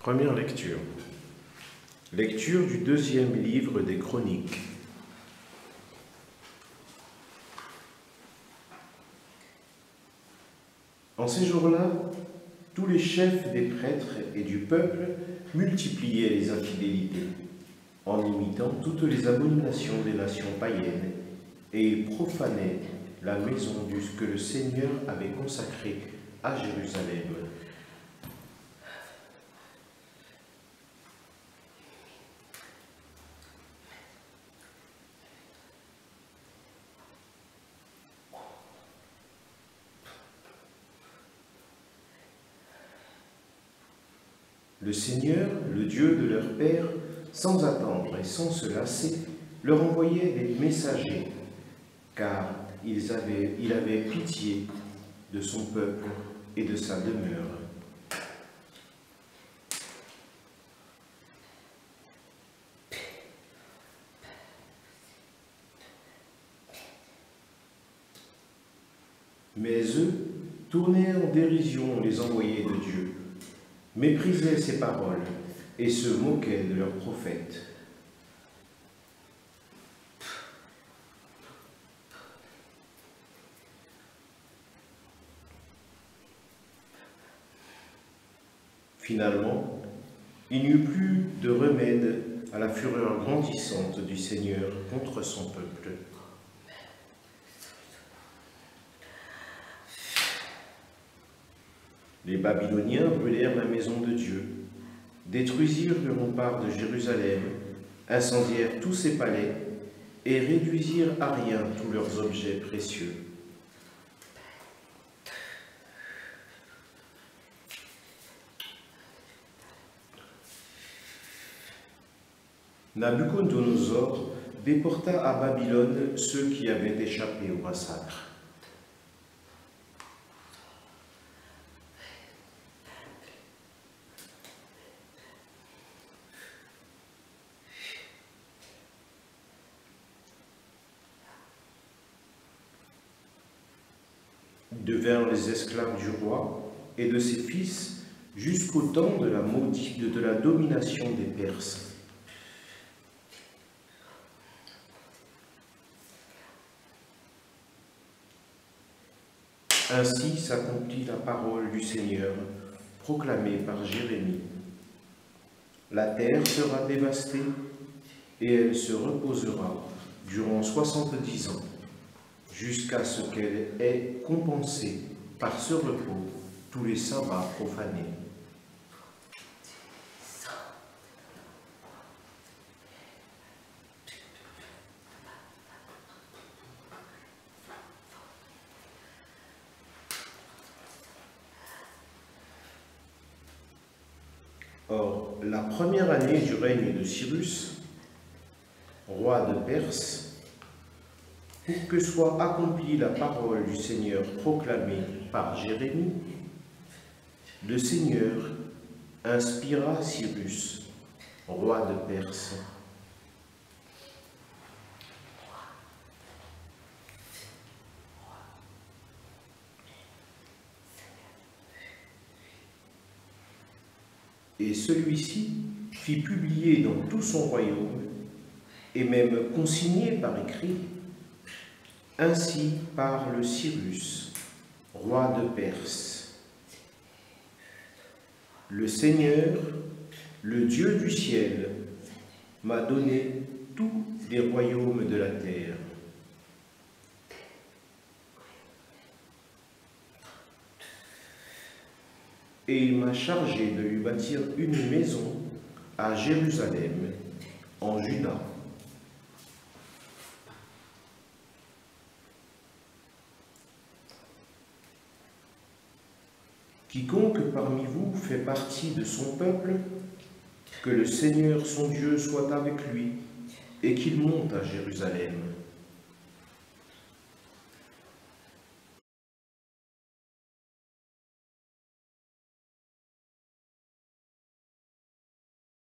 Première lecture. Lecture du deuxième livre des Chroniques. En ces jours-là, tous les chefs des prêtres et du peuple multipliaient les infidélités, en imitant toutes les abominations des nations païennes, et ils profanaient la maison que le Seigneur avait consacrée à Jérusalem. Le Seigneur, le Dieu de leur père, sans attendre et sans se lasser, leur envoyait des messagers, car il avait pitié de son peuple et de sa demeure. Mais eux tournaient en dérision les envoyés de Dieu, méprisaient ses paroles et se moquaient de leurs prophètes. Finalement, il n'y eut plus de remède à la fureur grandissante du Seigneur contre son peuple. Les Babyloniens brûlèrent la maison de Dieu, détruisirent le rempart de Jérusalem, incendièrent tous ses palais et réduisirent à rien tous leurs objets précieux. Nabuchodonosor déporta à Babylone ceux qui avaient échappé au massacre. Devinrent les esclaves du roi et de ses fils jusqu'au temps de la domination des Perses. Ainsi s'accomplit la parole du Seigneur, proclamée par Jérémie. La terre sera dévastée et elle se reposera durant 70 ans, jusqu'à ce qu'elle ait compensé par ce repos tous les sabbats profanés. Or, la première année du règne de Cyrus, roi de Perse, pour que soit accomplie la parole du Seigneur proclamée par Jérémie, le Seigneur inspira Cyrus, roi de Perse. Et celui-ci fit publier dans tout son royaume, et même consigné par écrit, ainsi parle Cyrus, roi de Perse. Le Seigneur, le Dieu du ciel, m'a donné tous les royaumes de la terre. Et il m'a chargé de lui bâtir une maison à Jérusalem, en Juda. Quiconque parmi vous fait partie de son peuple, que le Seigneur son Dieu soit avec lui et qu'il monte à Jérusalem.